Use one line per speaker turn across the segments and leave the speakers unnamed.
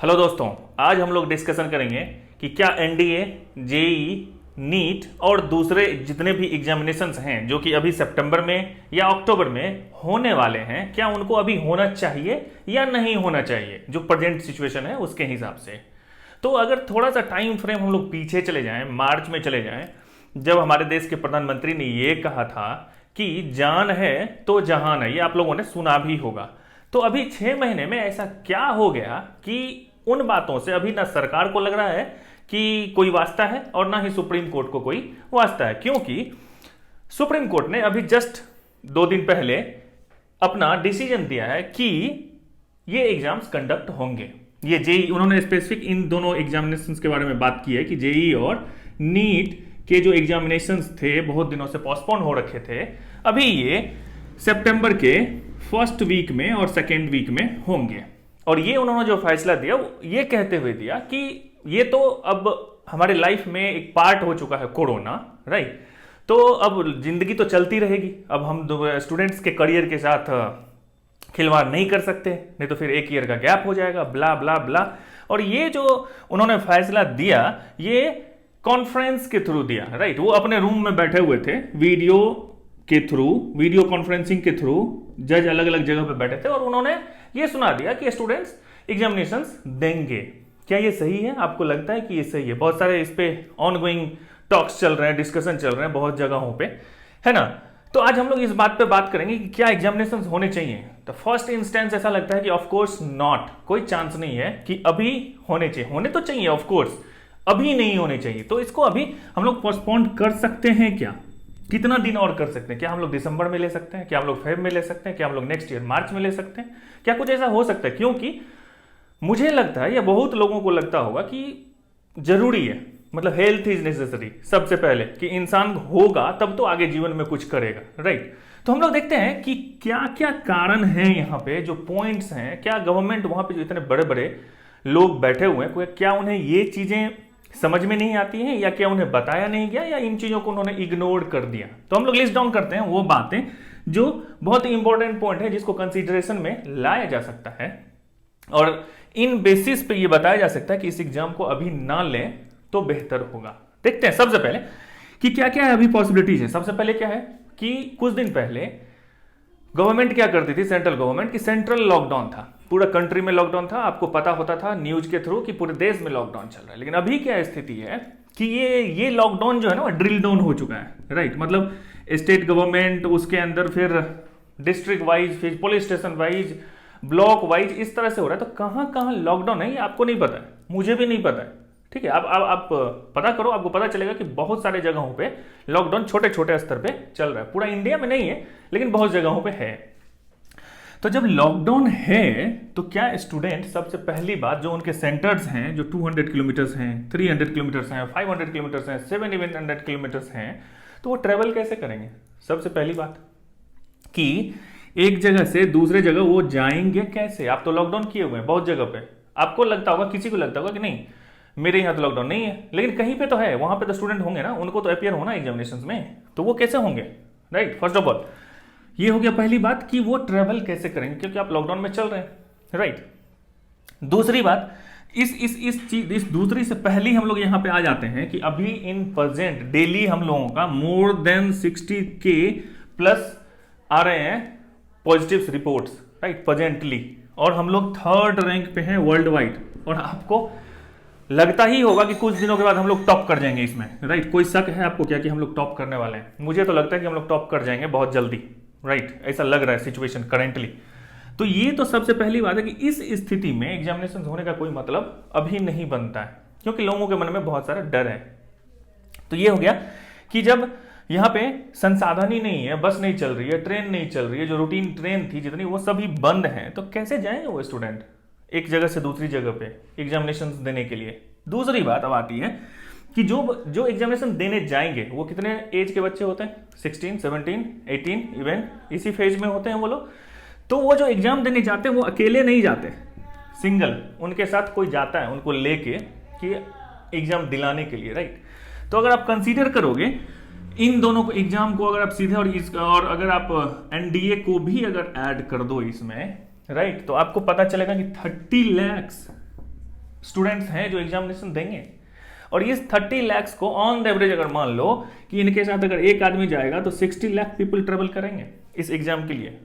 Hello दोस्तों, आज हम लोग डिस्कशन करेंगे कि क्या एनडीए, जेई, नीट और दूसरे जितने भी एग्जामिनेशंस हैं जो कि अभी सितंबर में या अक्टूबर में होने वाले हैं, क्या उनको अभी होना चाहिए या नहीं होना चाहिए, जो प्रेजेंट सिचुएशन है उसके हिसाब से। तो अगर थोड़ा सा टाइम फ्रेम हम लोग पीछे चले जाएं, मार्च में चले जाएं, जब हमारे देश के प्रधानमंत्री ने ये कहा था कि जान है तो जहान है, ये आप लोगों ने सुना भी होगा। तो अभी 6 महीने में ऐसा क्या हो गया कि उन बातों से अभी ना सरकार को लग रहा है कि कोई वास्ता है और ना ही सुप्रीम कोर्ट को कोई वास्ता है, क्योंकि सुप्रीम कोर्ट ने अभी जस्ट 2 दिन पहले अपना डिसीजन दिया है कि ये एग्जाम्स कंडक्ट होंगे। ये जेई, उन्होंने स्पेसिफिक इन दोनों एग्जामिनेशंस के बारे में बात की है कि जेई और नीट के जो एग्जामिनेशंस थे बहुत दिनों से पोस्टपोन हो रखे थे, अभी ये सितंबर के फर्स्ट वीक में और सेकेंड वीक में होंगे। और ये उन्होंने जो फैसला दिया ये कहते हुए दिया कि ये तो अब हमारे लाइफ में एक पार्ट हो चुका है कोरोना, राइट। तो अब जिंदगी तो चलती रहेगी, अब हम स्टूडेंट्स के करियर के साथ खिलवाड़ नहीं कर सकते, नहीं तो फिर 1 ईयर का गैप हो जाएगा, ब्ला ब्ला ब्ला। और ये जो उन्होंने फैसला दिया ये कॉन्फ्रेंस के थ्रू दिया, राइट। वो अपने रूम में बैठे हुए थे, वीडियो कॉन्फ्रेंसिंग के थ्रू जज अलग अलग जगह पे बैठे थे और उन्होंने ये सुना दिया कि स्टूडेंट्स एग्जामिनेशंस देंगे। क्या ये सही है? आपको लगता है कि ये सही है? बहुत सारे इस पे ऑनगोइंग टॉक्स चल रहे हैं, डिस्कशन चल रहे हैं बहुत जगहों पे, है ना। तो आज हम लोग इस बात पे बात करेंगे कि क्या एग्जामिनेशंस होने चाहिए। तो फर्स्ट इंस्टेंस ऐसा लगता है कि ऑफ कोर्स नॉट, कोई चांस नहीं है कि अभी होने चाहिए। होने तो चाहिए ऑफ कोर्स, अभी नहीं होने चाहिए। तो इसको अभी हम लोग पोस्टपोन कर सकते हैं क्या? कितना दिन और कर सकते हैं? क्या हम लोग दिसंबर में ले सकते हैं? क्या हम लोग फेब में ले सकते हैं? क्या हम लोग नेक्स्ट ईयर मार्च में ले सकते हैं? क्या कुछ ऐसा हो सकता है? क्योंकि मुझे लगता है या बहुत लोगों को लगता होगा कि जरूरी है, मतलब हेल्थ इज नेसेसरी सबसे पहले, कि इंसान होगा तब तो आगे जीवन में कुछ करेगा, राइट। तो हम लोग देखते हैं कि क्या क्या कारण है यहाँ पे, जो पॉइंट्स हैं। क्या गवर्नमेंट वहां पे जो इतने बड़े बड़े लोग बैठे हुए हैं, क्या उन्हें ये चीजें समझ में नहीं आती हैं, या क्या उन्हें बताया नहीं गया, या इन चीजों को उन्होंने इग्नोर कर दिया। तो हम लोग लिस्ट डाउन करते हैं वो बातें जो बहुत ही इंपॉर्टेंट पॉइंट है, जिसको कंसीडरेशन में लाया जा सकता है और इन बेसिस पे ये बताया जा सकता है कि इस एग्जाम को अभी ना लें तो बेहतर होगा। देखते हैं सबसे पहले कि क्या क्या है अभी पॉसिबिलिटीज है। सबसे पहले क्या है कि कुछ दिन पहले गवर्नमेंट क्या करती थी, सेंट्रल गवर्नमेंट, की सेंट्रल लॉकडाउन था, पूरा कंट्री में लॉकडाउन था। आपको पता होता था न्यूज के थ्रू कि पूरे देश में लॉकडाउन चल रहा है। लेकिन अभी क्या स्थिति है कि ये लॉकडाउन जो है ना ड्रिल डाउन हो चुका है, राइट। मतलब स्टेट गवर्नमेंट, उसके अंदर फिर डिस्ट्रिक्ट वाइज, फिर police station wise, block wise, इस तरह से हो रहा है। तो कहां कहां लॉकडाउन है ये आपको नहीं पता है, मुझे भी नहीं पता है, ठीक है। आप पता करो, आपको पता चलेगा कि बहुत सारे जगहों पे लॉकडाउन छोटे छोटे स्तर पे चल रहा है। पूरा इंडिया में नहीं है लेकिन बहुत जगहों पे है। तो जब लॉकडाउन है तो क्या स्टूडेंट, सबसे पहली बात, जो उनके सेंटर्स हैं जो 200 किलोमीटर्स हैं, 300 किलोमीटर्स हैं, 500 किलोमीटर्स हैं, 700 किलोमीटर्स हैं, तो वो ट्रेवल कैसे करेंगे? सबसे पहली बात कि एक जगह से दूसरे जगह वो जाएंगे कैसे? आप तो लॉकडाउन किए हुए हैं बहुत जगह पे। आपको लगता होगा, किसी को लगता होगा कि नहीं मेरे यहाँ तो लॉकडाउन नहीं है, लेकिन कहीं पे तो है, वहां पे तो स्टूडेंट होंगे ना, उनको तो अपीयर होना एग्जामिनेशंस में, तो वो कैसे होंगे, राइट। फर्स्ट ऑफ ऑल ये हो गया पहली बात कि वो ट्रेवल कैसे करेंगे, क्योंकि आप लॉकडाउन में चल रहे हैं, राइट। दूसरी बात, इस दूसरी से पहले हम लोग यहां पे आ जाते हैं कि अभी इन प्रेजेंट डेली हम लोगों का मोर देन 60K प्लस आ रहे हैं पॉजिटिव रिपोर्ट्स, राइट, प्रेजेंटली। और हम लोग 3rd रैंक पे हैं वर्ल्ड वाइड। और आपको लगता ही होगा कि कुछ दिनों के बाद हम लोग टॉप कर जाएंगे इसमें, राइट। कोई शक है आपको क्या कि हम लोग टॉप करने वाले हैं? मुझे तो लगता है कि हम लोग टॉप कर जाएंगे बहुत जल्दी, राइट। ऐसा लग रहा है सिचुएशन करेंटली। तो ये तो सबसे पहली बात है कि इस स्थिति में एग्जामिनेशन होने का कोई मतलब अभी नहीं बनता है, क्योंकि लोगों के मन में बहुत सारा डर है। तो ये हो गया कि जब यहाँ पे संसाधन ही नहीं है, बस नहीं चल रही है, ट्रेन नहीं चल रही है, जो रूटीन ट्रेन थी जितनी वो सभी बंद हैं, तो कैसे जाएंगे वो स्टूडेंट एक जगह से दूसरी जगह पे एग्जामिनेशन देने के लिए? दूसरी बात अब आती है कि जो एग्जामिनेशन देने जाएंगे वो कितने एज के बच्चे होते हैं? 16, 17, 18, इवन इसी फेज में होते हैं वो लोग। तो वो जो एग्जाम देने जाते हैं वो अकेले नहीं जाते, सिंगल, उनके साथ कोई जाता है उनको लेके कि एग्जाम दिलाने के लिए, राइट। तो अगर आप कंसीडर करोगे इन दोनों को, एग्जाम को, अगर आप सीधे और अगर आप एनडीए को भी अगर ऐड कर दो इसमें, राइट, तो आपको पता चलेगा कि 30 लाख स्टूडेंट्स हैं जो एग्जामिनेशन देंगे। और इस 30 लाख को ऑन द एवरेज अगर मान लो कि इनके साथ अगर एक आदमी जाएगा तो 60 लाख पीपल ट्रेवल करेंगे इस एग्जाम के लिए,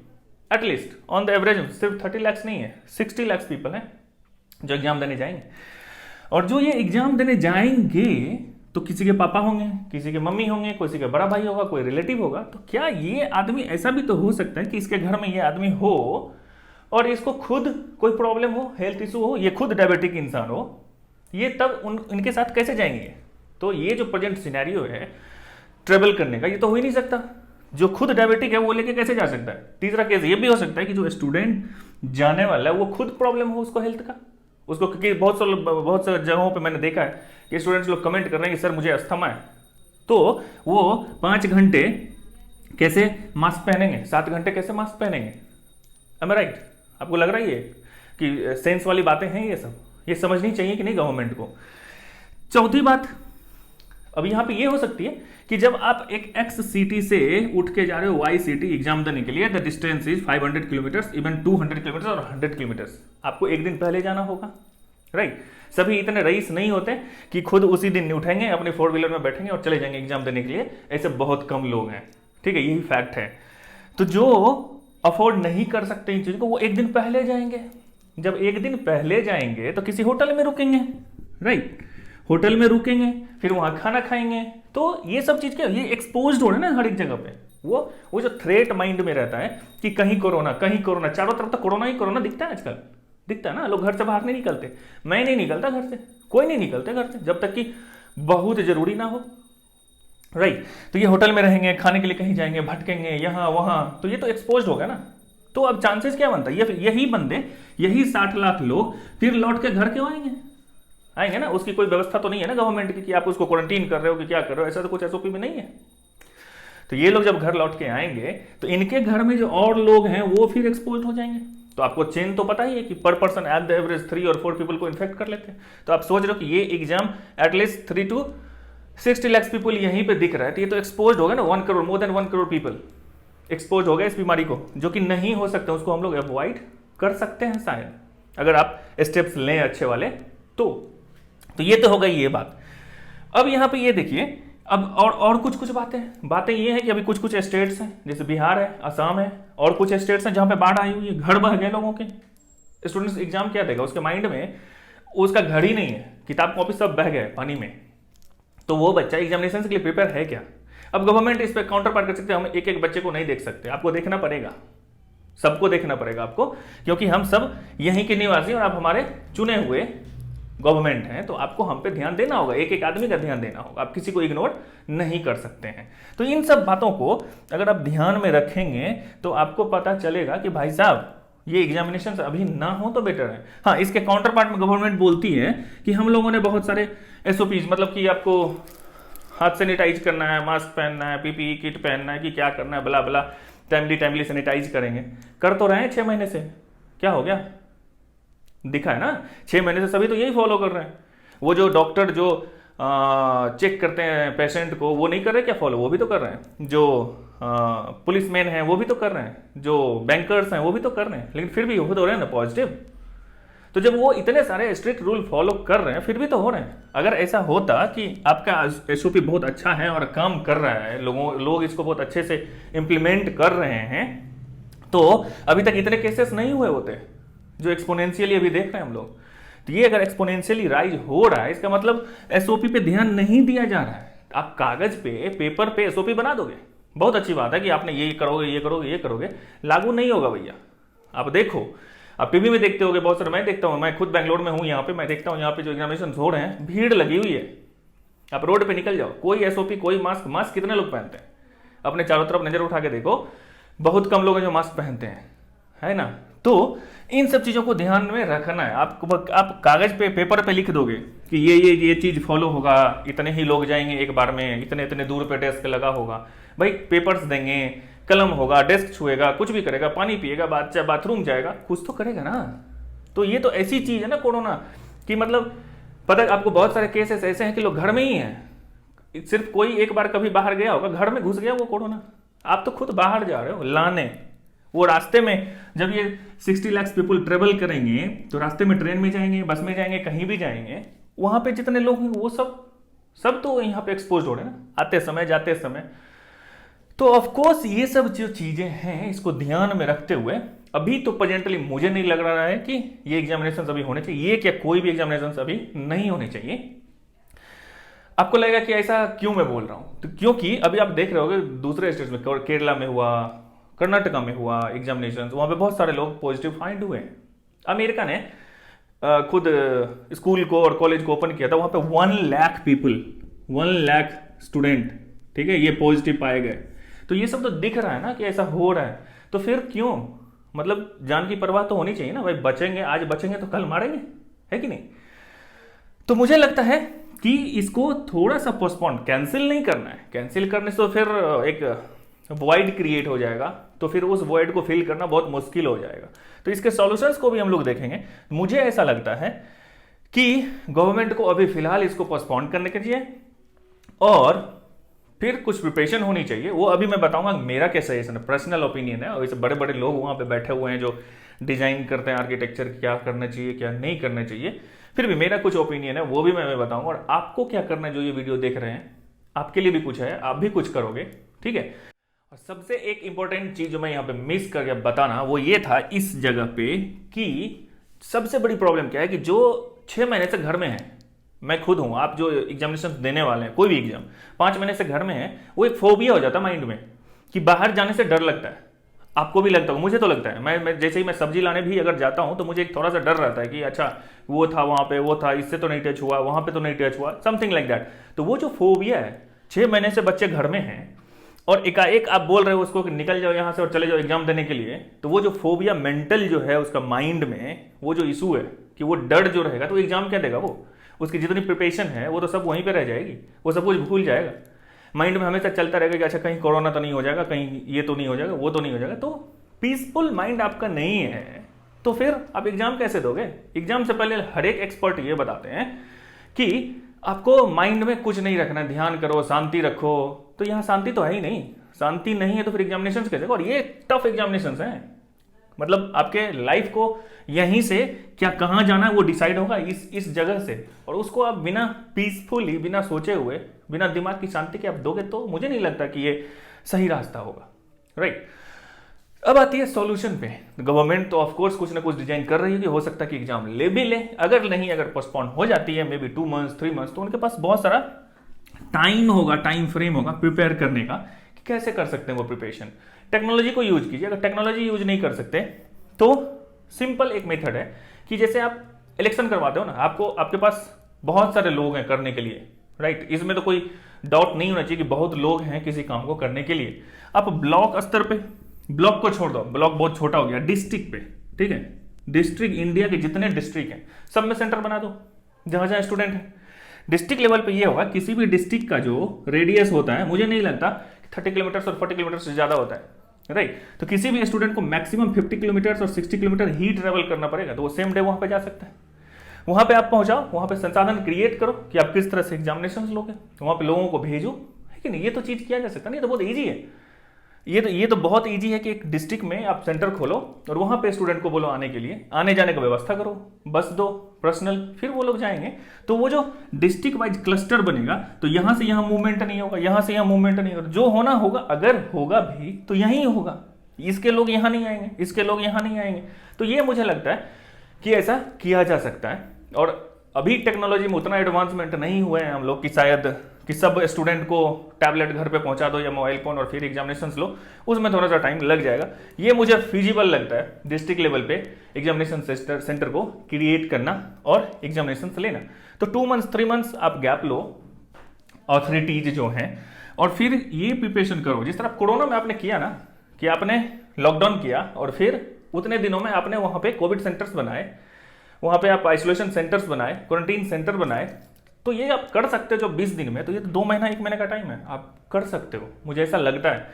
एटलीस्ट ऑन द एवरेज। सिर्फ 30 लाख नहीं है, 60 लाख पीपल हैं जो एग्जाम देने जाएंगे। और जो ये एग्जाम देने जाएंगे तो किसी के पापा होंगे, किसी के मम्मी होंगे, किसी का बड़ा भाई होगा, कोई रिलेटिव होगा। तो क्या ये आदमी, ऐसा भी तो हो सकता है कि इसके घर में ये आदमी हो और इसको खुद कोई प्रॉब्लम हो, हेल्थ इशू हो, ये खुद डायबिटिक इंसान हो, ये तब इनके साथ कैसे जाएंगे? तो ये जो प्रेजेंट सिनेरियो है ट्रेवल करने का, ये तो हो ही नहीं सकता। जो खुद डायबिटिक है वो लेके कैसे जा सकता है? तीसरा केस ये भी हो सकता है कि जो स्टूडेंट जाने वाला है वो खुद प्रॉब्लम हो उसको हेल्थ का, उसको, क्योंकि बहुत सारे जगहों पे मैंने देखा है कि स्टूडेंट्स लोग कमेंट कर रहे हैं कि सर मुझे अस्थमा है, तो वो 5 घंटे कैसे मास्क पहनेंगे, 7 घंटे कैसे मास्क पहनेंगे? am I right? आपको लग रहा है ये कि सेंस वाली बातें हैं? ये सब ये समझनी चाहिए कि नहीं गवर्नमेंट को। चौथी बात अब यहाँ पे ये हो सकती है कि जब आप एक एक्स सिटी से उठ के जा रहे हो वाई सिटी एग्जाम देने के लिए, the distance is 500 kilometre, even 200 kilometre और 100 किलोमीटर, आपको एक दिन पहले जाना होगा, राइट? सभी इतने रईस नहीं होते कि खुद उसी दिन उठेंगे, अपने 4 व्हीलर में बैठेंगे और चले जाएंगे एग्जाम देने के लिए। ऐसे बहुत कम लोग हैं, ठीक है, यही फैक्ट है। तो जो अफोर्ड नहीं कर सकते इन चीज़ों को, वो एक दिन पहले जाएंगे। जब एक दिन पहले जाएंगे तो किसी होटल में रुकेंगे, राइट? होटल में रुकेंगे, फिर वहां खाना खाएंगे। तो ये सब चीज क्या, ये एक्सपोज हो रहा है ना हर एक जगह पे। वो जो थ्रेट माइंड में रहता है कि कहीं कोरोना, चारों तरफ तो कोरोना ही कोरोना दिखता है आजकल, दिखता है ना। लोग घर से बाहर नहीं निकलते, मैं नहीं निकलता घर से, कोई नहीं निकलते घर से जब तक कि बहुत जरूरी ना हो, राइट? तो ये होटल में रहेंगे, खाने के लिए कहीं जाएंगे, भटकेंगे यहाँ वहां, तो ये तो एक्सपोज होगा ना। तो अब चांसेस क्या बनता है, यही बंदे, यही 60 लाख लोग फिर लौट के घर क्यों आएंगे ना। उसकी कोई व्यवस्था तो नहीं है ना गवर्नमेंट की कि आप उसको क्वारंटीन कर रहे हो कि क्या कर रहे हो, ऐसा तो कुछ एसओपी में नहीं है। तो ये लोग जब घर लौट के आएंगे तो इनके घर में जो और लोग हैं वो फिर एक्सपोज हो जाएंगे। तो आपको चेन तो पता ही है कि पर पर्सन एट द एवरेज 3 और 4 पीपल को इन्फेक्ट कर लेते हैं। तो आप सोच रहे हो कि ये exam at least 3 to 60 lakh people यहीं पे दिख रहा है, तो ये तो एक्सपोज होगा ना, 1 crore, more than 1 crore people expose हो गए इस बीमारी को, जो कि नहीं हो सकता। उसको हम लोग अवॉइड कर सकते हैं शायद, अगर आप स्टेप्स लें अच्छे वाले तो ये तो हो गई ये बात। अब यहाँ पे ये देखिए, अब और कुछ बातें ये हैं कि अभी कुछ स्टेट्स हैं, जैसे बिहार है, असम है, और कुछ स्टेट्स हैं जहाँ पे बाढ़ आई हुई है, घर बह गए लोगों के। स्टूडेंट्स एग्जाम क्या देगा, उसके माइंड में उसका घर ही नहीं है, किताब कॉपी सब बह गए पानी में, तो वो बच्चा एग्जामिनेशन के लिए प्रिपेयर है क्या? अब गवर्नमेंट इस पर काउंटर पार्ट कर सकते हैं, हम एक बच्चे को नहीं देख सकते, आपको देखना पड़ेगा, सबको देखना पड़ेगा आपको, क्योंकि हम सब यहीं के निवासी और आप हमारे चुने हुए गवर्नमेंट हैं, तो आपको हम पे ध्यान देना होगा, एक आदमी का ध्यान देना होगा, आप किसी को इग्नोर नहीं कर सकते हैं। तो इन सब बातों को अगर आप ध्यान में रखेंगे तो आपको पता चलेगा कि भाई साहब ये एग्जामिनेशन अभी ना हो तो बेटर है। हाँ, इसके काउंटर पार्ट में गवर्नमेंट बोलती है कि हम लोगों ने बहुत सारे एसओपीज, मतलब कि आपको हाथ सैनिटाइज करना है, मास्क पहनना है, पीपीई किट पहनना है, कि क्या करना है, बला बला, टाइमली सैनिटाइज करेंगे, कर तो रहे हैं 6 महीने से, क्या हो गया? दिखा है ना, 6 महीने से सभी तो यही फॉलो कर रहे हैं। वो जो डॉक्टर जो चेक करते हैं पेशेंट को, वो नहीं कर रहे क्या फॉलो? वो भी तो कर रहे हैं। जो पुलिसमैन हैं वो भी तो कर रहे हैं, जो बैंकर्स हैं वो भी तो कर रहे हैं, लेकिन फिर भी हो तो रहे हैं ना पॉजिटिव। तो जब वो इतने सारे स्ट्रिक्ट रूल फॉलो कर रहे हैं फिर भी तो हो रहे हैं। अगर ऐसा होता कि आपका एसओपी बहुत अच्छा है और काम कर रहा है, लोग इसको बहुत अच्छे से इम्प्लीमेंट कर रहे हैं, तो अभी तक इतने केसेस नहीं हुए होते जो एक्सपोनेंशियली अभी देख रहे हैं हम लोग। तो ये अगर एक्सपोनेंशियली राइज हो रहा है, इसका मतलब एसओपी पे ध्यान नहीं दिया जा रहा है। आप कागज पे, पेपर पे एसओपी बना दोगे, बहुत अच्छी बात है कि आपने ये करोगे, लागू नहीं होगा भैया। आप देखो, आप टीवी में देखते होगे बहुत सारे, मैं देखता हूँ, मैं खुद बैंगलोर में हूँ, यहाँ पे मैं देखता हूँ, यहाँ पे जो एग्जामिनेशन हो रहे हैं भीड़ लगी हुई है। आप रोड पे निकल जाओ, कोई एसओपी, कोई मास्क कितने लोग पहनते हैं? अपने चारों तरफ नजर उठा के देखो, बहुत कम लोग हैं जो मास्क पहनते हैं, है ना। तो इन सब चीजों को ध्यान में रखना है। आप कागज पे, पेपर पे लिख दोगे कि ये चीज फॉलो होगा, इतने ही लोग जाएंगे एक बार में, इतने दूर पे डेस्क लगा होगा, भाई पेपर्स देंगे, कलम होगा, डेस्क छुएगा, कुछ भी करेगा, पानी पिएगा, बाथरूम जाएगा, कुछ तो करेगा ना। तो ये तो ऐसी चीज है ना कोरोना कि मतलब पता, आपको बहुत सारे केसेस ऐसे हैं कि लोग घर में ही हैं, सिर्फ कोई एक बार कभी बाहर गया होगा, घर में घुस गया वो कोरोना। आप तो खुद बाहर जा रहे हो लाने, वो रास्ते में जब ये 60 लाख पीपल ट्रेवल करेंगे तो रास्ते में ट्रेन में जाएंगे, बस में जाएंगे, कहीं भी जाएंगे, वहां पे जितने लोग हैं वो सब तो यहाँ पे एक्सपोज हो रहे हैं ना, आते समय जाते समय। तो ऑफ कोर्स ये सब जो चीजें हैं इसको ध्यान में रखते हुए अभी तो प्रेजेंटली मुझे नहीं लग रहा है कि ये एग्जामिनेशन अभी होने चाहिए, ये क्या कोई भी एग्जामिनेशन अभी नहीं होने चाहिए। आपको लगेगा कि ऐसा क्यों मैं बोल रहा हूं, तो क्योंकि अभी आप देख रहे होगे दूसरे स्टेट्स में, केरला में हुआ, कर्नाटका में हुआ एग्जामिनेशन, वहां पे बहुत सारे लोग पॉजिटिव फाइंड हुए। अमेरिका ने खुद स्कूल को और कॉलेज को ओपन किया था, वहां पे 1 लाख पीपल, 1 लाख स्टूडेंट, ठीक है, ये पॉजिटिव पाए गए। तो ये सब तो दिख रहा है ना कि ऐसा हो रहा है, तो फिर क्यों, मतलब जान की परवाह तो होनी चाहिए ना भाई, बचेंगे आज बचेंगे तो कल मारेंगे, है कि नहीं। तो मुझे लगता है कि इसको थोड़ा सा पोस्टपोन, कैंसिल नहीं करना है, कैंसिल करने से तो फिर एक वॉइड क्रिएट हो जाएगा, तो फिर उस वॉइड को फिल करना बहुत मुश्किल हो जाएगा। तो इसके सॉल्यूशंस को भी हम लोग देखेंगे। मुझे ऐसा लगता है कि गवर्नमेंट को अभी फिलहाल इसको पोस्टपोन करने के चाहिए और फिर कुछ प्रिपरेशन होनी चाहिए। वो अभी मैं बताऊंगा मेरा क्या सजेशन है, पर्सनल ओपिनियन है, और ऐसे बड़े बड़े लोग वहां पे बैठे हुए हैं जो डिजाइन करते हैं आर्किटेक्चर, क्या करना चाहिए क्या नहीं करना चाहिए, फिर भी मेरा कुछ ओपिनियन है वो भी मैं बताऊंगा। और आपको क्या करना है, जो ये वीडियो देख रहे हैं आपके लिए भी कुछ है, आप भी कुछ करोगे, ठीक है। और सबसे एक इंपॉर्टेंट चीज जो मैं यहाँ पे मिस करके बताना वो ये था इस जगह पे कि सबसे बड़ी प्रॉब्लम क्या है कि जो 6 महीने से घर में है, मैं खुद हूं, आप जो एग्जामिनेशन देने वाले हैं कोई भी एग्जाम 5 महीने से घर में है, वो एक फोबिया हो जाता है माइंड में कि बाहर जाने से डर लगता है। आपको भी लगता होगा, मुझे तो लगता है, मैं जैसे ही मैं सब्जी लाने भी अगर जाता हूं तो मुझे एक थोड़ा सा डर रहता है कि अच्छा वो था वहां पे, वो था, इससे तो नहीं टच हुआ, वहां पे तो नहीं टच हुआ, समथिंग लाइक दैट। तो वो जो फोबिया है, 6 महीने से बच्चे घर में हैं और एकाएक आप बोल रहे हो उसको कि निकल जाओ यहां से और चले जाओ एग्जाम देने के लिए, तो वो जो फोबिया मेंटल जो है उसका माइंड में वो जो इशू है कि वो डर जो रहेगा, तो एग्जाम क्या देगा, वो उसकी जितनी प्रिपरेशन है वो तो सब वहीं पे रह जाएगी, वो सब कुछ भूल जाएगा। माइंड में हमेशा चलता रहेगा कि अच्छा कहीं कोरोना तो नहीं हो जाएगा, कहीं ये तो नहीं हो जाएगा, वो तो नहीं हो जाएगा। तो पीसफुल माइंड आपका नहीं है तो फिर आप एग्जाम कैसे दोगे। एग्जाम से पहले हर एक एक्सपर्ट ये बताते हैं कि आपको माइंड में कुछ नहीं रखना, ध्यान करो, शांति रखो। तो यहाँ शांति तो है ही नहीं, शांति नहीं है तो फिर एग्जामिनेशन कैसे। और ये टफ एग्जामिनेशन हैं, मतलब आपके लाइफ को यहीं से क्या कहां जाना है वो डिसाइड होगा इस जगह से, और उसको आप बिना पीसफुली, बिना सोचे हुए, बिना दिमाग की शांति के आप दोगे तो मुझे नहीं लगता कि ये सही रास्ता होगा, राइट। अब आती है सॉल्यूशन पे। गवर्नमेंट तो ऑफ कोर्स कुछ ना कुछ डिजाइन कर रही है कि हो सकता है कि एग्जाम ले भी ले, अगर नहीं, अगर पोस्टपोन हो जाती है मे बी 2 मंथ्स 3 मंथ्स, तो उनके पास बहुत सारा टाइम होगा, टाइम फ्रेम होगा प्रिपेयर करने का कि कैसे कर सकते हैं वो प्रिपरेशन। टेक्नोलॉजी को यूज कीजिए, अगर टेक्नोलॉजी यूज नहीं कर सकते तो सिंपल एक मेथड है कि जैसे आप इलेक्शन करवाते हो ना, आपके पास बहुत सारे लोग हैं करने के लिए, राइट। इसमें तो कोई डाउट नहीं होना चाहिए कि बहुत लोग हैं किसी काम को करने के लिए। आप ब्लॉक स्तर पे, ब्लॉक को छोड़ दो, ब्लॉक बहुत छोटा हो गया, डिस्ट्रिक्ट पे, ठीक है, डिस्ट्रिक्ट, इंडिया के जितने डिस्ट्रिक्ट हैं सब में सेंटर बना दो जहां जहां स्टूडेंट है। डिस्ट्रिक्ट लेवल पे ये होगा, किसी भी डिस्ट्रिक्ट का जो रेडियस होता है, मुझे नहीं लगता 30 किलोमीटर और 40 किलोमीटर से ज्यादा होता है, राइट। तो किसी भी स्टूडेंट को मैक्सिमम 50 किलोमीटर और 60 किलोमीटर ही ट्रेवल करना पड़ेगा, तो वो सेम डे वहां पे जा सकता है। वहां पे आप पहुंचाओ, वहां पे संसाधन क्रिएट करो कि आप किस तरह से एग्जामिनेशन लोगे, वहां पे लोगों को भेजो, है कि नहीं। ये तो चीज किया जा सकता नहीं, तो बहुत ईजी है। ये तो बहुत इजी है कि एक डिस्ट्रिक्ट में आप सेंटर खोलो और वहां पे स्टूडेंट को बोलो आने के लिए, आने जाने का व्यवस्था करो, बस दो पर्सनल, फिर वो लोग जाएंगे। तो वो जो डिस्ट्रिक्ट वाइज क्लस्टर बनेगा, तो यहां से यहां मूवमेंट नहीं होगा, यहां से यहां मूवमेंट नहीं होगा, जो होना होगा अगर होगा भी तो यहीं होगा, इसके लोग यहां नहीं आएंगे, इसके लोग यहां नहीं आएंगे। तो ये मुझे लगता है कि ऐसा किया जा सकता है। और अभी टेक्नोलॉजी में उतना एडवांसमेंट नहीं हुए हैं हम लोग कि शायद कि सब स्टूडेंट को टैबलेट घर पे पहुंचा दो या मोबाइल फोन और फिर एग्जामिनेशन लो, उसमें थोड़ा सा टाइम लग जाएगा। ये मुझे फिजिबल लगता है डिस्ट्रिक्ट लेवल पे एग्जामिनेशन सेंटर को क्रिएट करना और एग्जामिनेशन लेना। तो 2 मंथ्स 3 मंथ्स आप गैप लो, ऑथोरिटीज जो हैं, और फिर ये प्रिपरेशन करो जिस तरह कोरोना में आपने किया ना, कि आपने लॉकडाउन किया और फिर उतने दिनों में आपने वहां पे कोविड सेंटर्स बनाए, वहां पे आप आइसोलेशन सेंटर्स बनाए, क्वारंटीन सेंटर बनाए। तो ये आप कर सकते हो जो 20 दिन में, तो ये तो 2 महीना 1 महीने का टाइम है, आप कर सकते हो, मुझे ऐसा लगता है।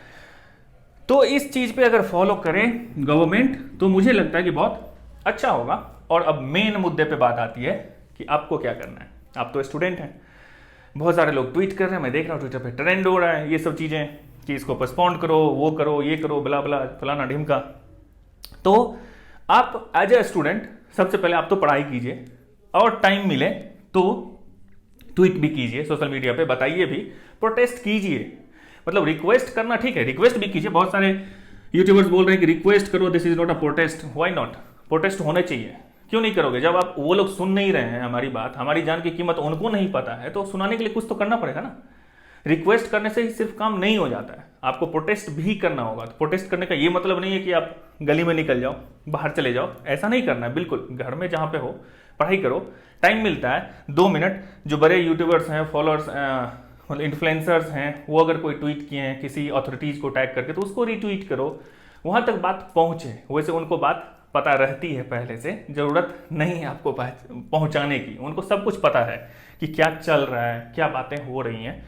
तो इस चीज पे अगर फॉलो करें गवर्नमेंट तो मुझे लगता है कि बहुत अच्छा होगा। और अब मेन मुद्दे पे बात आती है कि आपको क्या करना है। आप तो स्टूडेंट हैं, बहुत सारे लोग ट्वीट कर रहे हैं, मैं देख रहा हूँ ट्विटर पे ट्रेंड हो रहा है ये सब चीजें कि इसको पोस्टपोन करो, वो करो, ये करो, बला बला फलाना ढिमका। तो आप एज ए स्टूडेंट सबसे पहले आप तो पढ़ाई कीजिए, और टाइम मिले तो ट्वीट भी कीजिए, सोशल मीडिया पे बताइए भी, प्रोटेस्ट कीजिए। मतलब रिक्वेस्ट करना ठीक है, रिक्वेस्ट भी कीजिए। बहुत सारे यूट्यूबर्स बोल रहे हैं कि रिक्वेस्ट करो, this is not a protest. Why not? Protest होने चाहिए। क्यों नहीं करोगे? जब आप वो लोग सुन नहीं रहे हैं हमारी बात, हमारी जान की कीमत उनको नहीं पता है, तो सुनाने के लिए कुछ तो करना पड़ेगा ना। रिक्वेस्ट करने से ही सिर्फ काम नहीं हो जाता है, आपको प्रोटेस्ट भी करना होगा। तो प्रोटेस्ट करने का ये मतलब नहीं है कि आप गली में निकल जाओ, बाहर चले जाओ, ऐसा नहीं करना है बिल्कुल। घर में जहाँ पे हो पढ़ाई करो, टाइम मिलता है 2 मिनट, जो बड़े यूट्यूबर्स हैं, फॉलोअर्स, मतलब इन्फ्लुएंसर्स हैं, वो अगर कोई ट्वीट किए हैं किसी अथॉरिटीज़ को टैग करके, तो उसको रीट्वीट करो, वहाँ तक बात पहुँचे। वैसे उनको बात पता रहती है पहले से, ज़रूरत नहीं है आपको पहुँचाने की, उनको सब कुछ पता है कि क्या चल रहा है, क्या बातें हो रही हैं।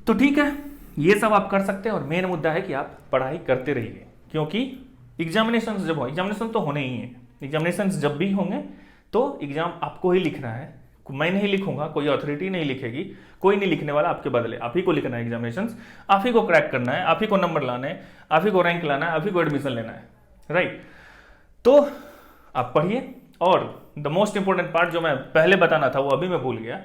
तो ठीक है, ये सब आप कर सकते हैं, और मेन मुद्दा है कि आप पढ़ाई करते रहिए, क्योंकि एग्जामिनेशन जब हो, एग्जामिनेशन तो होने ही है, एग्जामिनेशन जब भी होंगे तो एग्जाम आपको ही लिखना है। मैं नहीं लिखूंगा, कोई अथॉरिटी नहीं लिखेगी, कोई नहीं लिखने वाला आपके बदले, आप ही को लिखना है एग्जामिनेशन, आप ही को क्रैक करना है, आप ही को नंबर लाना है, आप ही को रैंक लाना है, आप ही को एडमिशन लेना है, राइट। तो आप पढ़िए। और द मोस्ट इंपॉर्टेंट पार्ट जो मैं पहले बताना था वो अभी मैं भूल गया,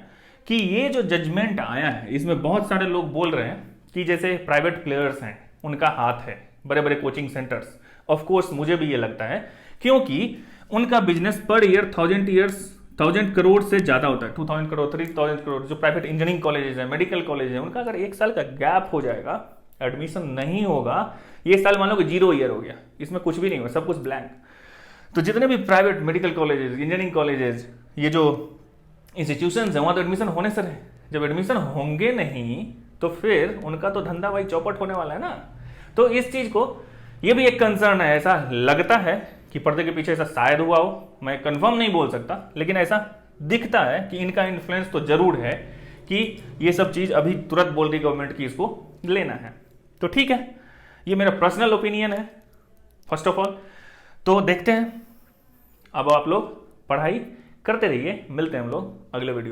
कि ये जो जजमेंट आया है इसमें बहुत सारे लोग बोल रहे हैं कि जैसे प्राइवेट प्लेयर्स हैं उनका हाथ है, बड़े बड़े कोचिंग सेंटर्स। ऑफ कोर्स मुझे भी ये लगता है, क्योंकि उनका बिजनेस पर ईयर 1000 करोड़ से ज्यादा होता है, 2000 करोड़, 3000 करोड़। जो प्राइवेट इंजीनियरिंग कॉलेजेस हैं, मेडिकल कॉलेज हैं, उनका अगर 1 साल का गैप हो जाएगा, एडमिशन नहीं होगा, ये साल मान लो कि 0 ईयर हो गया, इसमें कुछ भी नहीं हुआ, सब कुछ ब्लैंक। तो जितने भी private medical colleges, engineering colleges, ये जो इंस्टीट्यूशन है, वहां तो एडमिशन होने सर है। जब एडमिशन होंगे नहीं तो फिर उनका तो धंधा भाई चौपट होने वाला है ना। तो इस चीज को, ये भी एक कंसर्न है, ऐसा लगता है कि पर्दे के पीछे ऐसा शायद हुआ हो, मैं कंफर्म नहीं बोल सकता, लेकिन ऐसा दिखता है कि इनका इन्फ्लुएंस तो जरूर है कि ये सब चीज अभी तुरंत बोल रही गवर्नमेंट की इसको लेना है। तो ठीक है, ये मेरा पर्सनल ओपिनियन है फर्स्ट ऑफ ऑल। तो देखते हैं, अब आप लोग पढ़ाई करते रहिए, मिलते हैं हम लोग अगले वीडियो में।